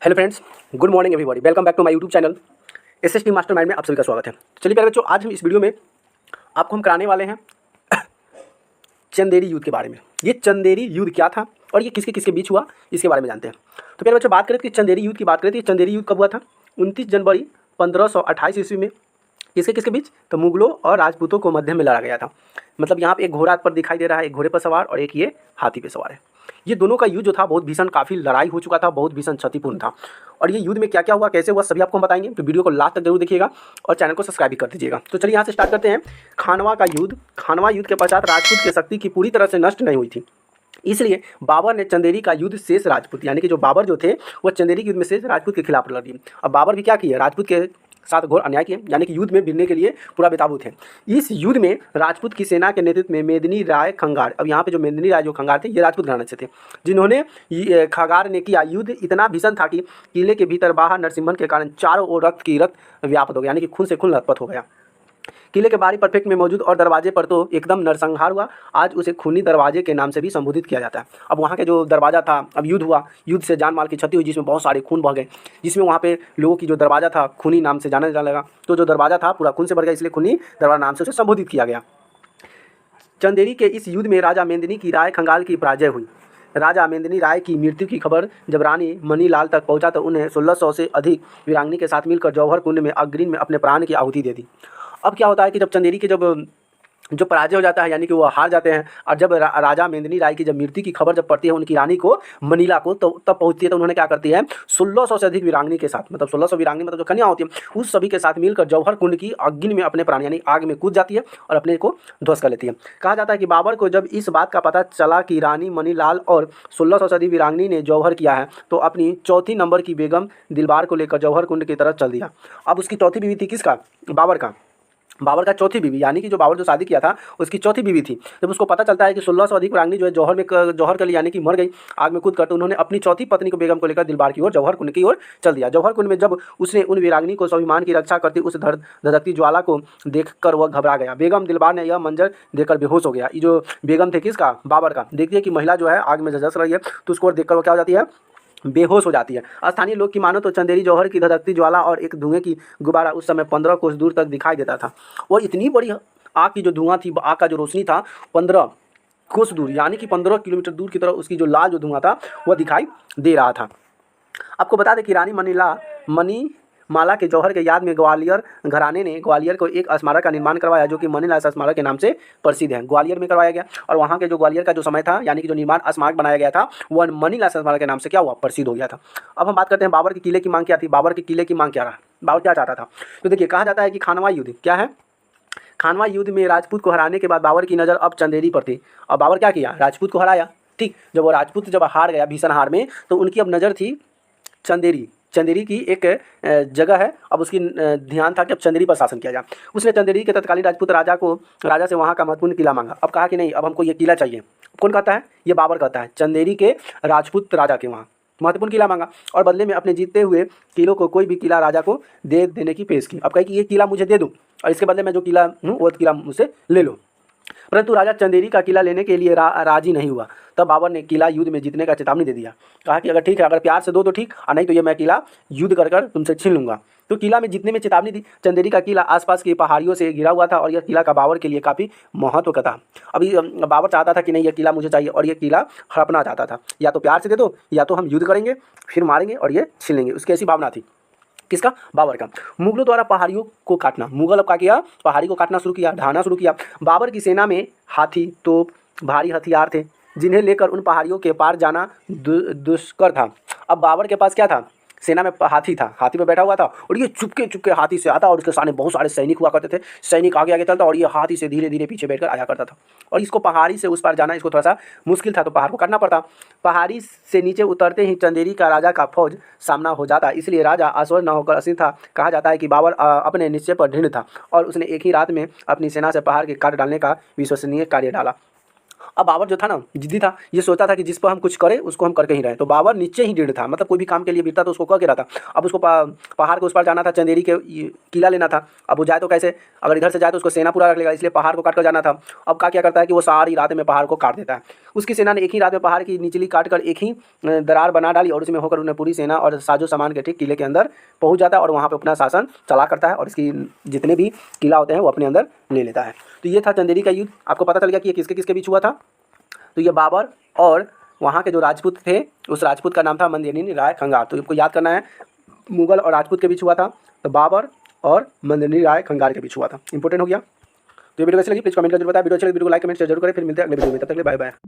Hello friends, good morning everybody. Welcome back to my YouTube channel SST mastermind में आप सभी का स्वागत है। चलिए प्यारे बच्चों, आज हम इस वीडियो में आपको हम कराने वाले हैं चंदेरी युद्ध के बारे में। ये चंदेरी युद्ध क्या था और ये किसके किसके बीच हुआ, इसके बारे में जानते हैं। तो प्यारे बच्चों, बात करें कि चंदेरी युद्ध की बात करें तो चंदेरी युद्ध कब हुआ था? 29 जनवरी 1528 ईस्वी में। किसके किसके बीच? तो मुगलों और राजपूतों को मध्य में लड़ा गया था। मतलब यहाँ पे एक घोड़ा पर दिखाई दे रहा है, एक घोड़े पर सवार और एक ये हाथी पे सवार है। ये दोनों का युद्ध जो था बहुत भीषण, काफ़ी लड़ाई हो चुका था, बहुत भीषण क्षतिपूर्ण था। और ये युद्ध में क्या क्या हुआ, कैसे हुआ, सभी आपको हम बताएंगे। तो वीडियो को लास्ट तक जरूर देखिएगा और चैनल को सब्सक्राइब भी कर दीजिएगा। तो चलिए यहाँ से स्टार्ट करते हैं। खानवा का युद्ध। खानवा युद्ध के पश्चात राजपूत की शक्ति की पूरी तरह से नष्ट नहीं हुई थी, इसलिए बाबर ने चंदेरी का युद्ध शेष राजपूत, यानी कि जो बाबर जो थे वो चंदेरी के युद्ध में शेष राजपूत के खिलाफ लड़ दिए। अब बाबर भी क्या किए, राजपूत के साथ घोर अन्याय किए, यानी कि युद्ध में भिड़ने के लिए पूरा बेताबू थे। इस युद्ध में राजपूत की सेना के नेतृत्व में मेदिनी राय खंगार, अब यहाँ पे जो मेदिनी राय जो खंगार थे ये राजपूत घराने से थे, जिन्होंने खंगार ने किया। युद्ध इतना भीषण था कि किले के भीतर बाहर नरसिम्हन के कारण चारों ओर रक्त व्याप्त हो गया, यानी कि खून से खून लथपथ हो गया। किले के बाहरी परफेक्ट में मौजूद और दरवाजे पर तो एकदम नरसंहार हुआ। आज उसे खूनी दरवाजे के नाम से भी संबोधित किया जाता है। अब वहाँ के जो दरवाज़ा था, अब युद्ध हुआ, युद्ध से जान माल की क्षति हुई, जिसमें बहुत सारे खून बह गए, जिसमें वहाँ पे लोगों की जो दरवाज़ा था खूनी नाम से जाना जाने लगा। तो जो दरवाज़ा था पूरा खून से भर गया, इसलिए खूनी दरवाजा नाम से उसे संबोधित किया गया। चंदेरी के इस युद्ध में राजा मेदिनी की राय खंगाल की पराजय हुई। राजा मेदिनी राय की मृत्यु की खबर जब रानी मणिलाल तक पहुंचा तो उन्हें 1600 से अधिक वीरांगनी के साथ मिलकर जौहर कुंड में अग्नि में अपने प्राण की आहुति दे दी। अब क्या होता है कि जब चंदेरी के जो पराजय हो जाता है, यानी कि वो हार जाते हैं, और जब राजा मेदिनी राय की जब मृत्यु की खबर जब पड़ती है उनकी रानी को मनीला को, तो तब पहुंचती है, तो उन्होंने क्या करती है 1600 से अधिक वीरांगनी के साथ, मतलब 1600 वीरांगनी मतलब जो कन्या होती है उस सभी के साथ मिलकर जौहर कुंड की अग्नि में अपने प्राण यानी आग में कूद जाती है और अपने को ध्वस्त कर लेती है। कहा जाता है कि बाबर को जब इस बात का पता चला कि रानी मणिलाल और 1600 से अधिक वीरांगनी ने जौहर किया है, तो अपनी चौथी नंबर की बेगम दिलबार को लेकर जौहर कुंड की तरफ चल दिया। अब उसकी चौथी बीवी थी किसका? बाबर का चौथी बीवी, यानी कि जो बाबर जो शादी किया था उसकी चौथी बीवी थी। जब उसको पता चलता है कि 1600 अधिक वीरांगनी जो है जौहर कर ली, यानी कि मर गई आग में कूद कर, तो उन्होंने अपनी चौथी पत्नी को बेगम को लेकर दिलबार की ओर जौहर कुंड की ओर चल दिया। जौहर कुंड में जब उसने उन वीरांगनी को स्वाभिमान की रक्षा करती उस धधकती ज्वाला को देखकर वह घबरा गया। बेगम दिलबार ने यह मंजर देखकर बेहोश हो गया। ये जो बेगम थे किसका? बाबर का। देखती है कि महिला जो है आग में झलस रही है, तो उसको देखकर वो क्या हो जाती है? बेहोश हो जाती है। स्थानीय लोग की मानो तो चंदेरी जौहर की धधकती ज्वाला और एक धुएं की गुब्बारा उस समय 15 कोस दूर तक दिखाई देता था। और इतनी बड़ी आग की जो धुआं थी, आग का जो रोशनी था 15 कोस दूर, यानी कि 15 किलोमीटर दूर की तरफ उसकी जो लाल जो धुआं था वह दिखाई दे रहा था। आपको बता दें कि रानी मणिमाला के जौहर के याद में ग्वालियर घराने ने ग्वालियर को एक स्मारक का निर्माण करवाया, जो कि मणिलाल स्मारक के नाम से प्रसिद्ध है। ग्वालियर में करवाया गया और वहाँ के जो ग्वालियर का जो समय था, यानी कि जो निर्माण स्मारक बनाया गया था वह मणिलाल स्मारक के नाम से क्या हुआ? प्रसिद्ध हो गया था। अब हम बात करते हैं बाबर के किले की मांग क्या थी। बाबर के किले की मांग क्या रहा, बाबर क्या चाहता था? तो देखिए, कहा जाता है कि खानवा युद्ध क्या है? खानवा युद्ध में राजपूत को हराने के बाद बाबर की नज़र अब चंदेरी पर थी। अब बाबर क्या किया? राजपूत को हराया। ठीक, जब वो राजपूत जब हार गया भीषण हार में, तो उनकी अब नज़र थी चंदेरी की एक जगह है। अब उसकी ध्यान था कि अब चंदेरी पर शासन किया जाए। उसने चंदेरी के तत्कालीन राजपूत राजा से वहाँ का महत्वपूर्ण किला मांगा। अब कहा कि नहीं, अब हमको ये किला चाहिए। कौन कहता है? ये बाबर कहता है। चंदेरी के राजपूत राजा के वहाँ महत्वपूर्ण किला मांगा और बदले में अपने जीते हुए किलों को कोई भी किला राजा को दे देने की पेश की। अब कहे कि ये किला मुझे दे दूँ और इसके बदले में जो किला वो किला मुझसे ले लो। परंतु राजा चंदेरी का किला लेने के लिए राजी नहीं हुआ। तब बाबर ने किला युद्ध में जीतने का चेतावनी दे दिया। कहा कि अगर ठीक है, अगर प्यार से दो तो ठीक, और नहीं तो ये मैं किला युद्ध कर तुमसे छीन लूंगा। तो किला में जीतने में चेतावनी दी। चंदेरी का किला आसपास की पहाड़ियों से घिरा हुआ था और यह किला का बाबर के लिए काफ़ी महत्व का था। अभी बाबर चाहता था कि नहीं, यह किला मुझे चाहिए और यह किला हड़पना चाहता था। या तो प्यार से दे दो, या तो हम युद्ध करेंगे, फिर मारेंगे और ये छीन लेंगे। उसकी ऐसी भावना थी। किसका? बाबर का। मुगलों द्वारा पहाड़ियों को काटना। मुगल अब क्या किया? पहाड़ी को काटना शुरू किया, ढाना शुरू किया। बाबर की सेना में हाथी, तोप, भारी हथियार थे, जिन्हें लेकर उन पहाड़ियों के पार जाना दुष्कर था। अब बाबर के पास क्या था? सेना में हाथी था, हाथी पे बैठा हुआ था और ये चुपके चुपके हाथी से आता और उसके सामने बहुत सारे सैनिक हुआ करते थे। सैनिक आगे आगे चलता और ये हाथी से धीरे धीरे पीछे बैठकर आया करता था। और इसको पहाड़ी से उस पार जाना इसको थोड़ा सा मुश्किल था, तो पहाड़ को काटना पड़ता। पहाड़ी से नीचे उतरते ही चंदेरी का राजा का फौज सामना हो जाता, इसलिए राजा आश्वस्त न होकर असीम था। कहा जाता है कि बाबर अपने निश्चय पर दृढ़ था और उसने एक ही रात में अपनी सेना से पहाड़ के काट डालने का विश्वसनीय कार्य डाला। अब बाबर जो था ना, जिद्दी था, ये सोचता था कि जिस पर हम कुछ करें उसको हम करके ही रहें। तो बाबर नीचे ही दृढ़ था, मतलब कोई भी काम के लिए वीरता तो उसको कह के रहा था। अब उसको पहाड़ के उस पार जाना था, चंदेरी के किला लेना था। अब वो जाए तो कैसे, अगर इधर से जाए तो उसको सेना पूरा रख लेगा, इसलिए पहाड़ को काट कर जाना था। अब क्या करता है कि वो सारी रात में पहाड़ को काट देता है। उसकी सेना ने एक ही रात में पहाड़ की निचली काट कर एक ही दरार बना डाली और उसमें होकर उन्हें पूरी सेना और साजो सामान के ठीक किले के अंदर पहुंच जाता है और वहाँ पर अपना शासन चला करता है और इसकी जितने भी किला होते हैं वो अपने अंदर ले लेता है। तो ये था चंदेरी का युद्ध। आपको पता चल गया कि ये किसके किसके बीच हुआ था। तो ये बाबर और वहाँ के जो राजपूत थे, उस राजपूत का नाम था मंदिनी राय खंगार। तो आपको याद करना है, मुगल और राजपूत के बीच हुआ था, तो बाबर और मंदिनी राय खंगार के बीच हुआ था। इंपॉर्टेंट हो गया। तो ये वीडियो कैसी लगी प्लीज कमेंट कर जरूर बताएं। वीडियो अच्छी लगी वीडियो को लाइक कमेंट शेयर जरूर करें। फिर मिलते हैं अगले वीडियो में, तब तक के लिए बाय बाय।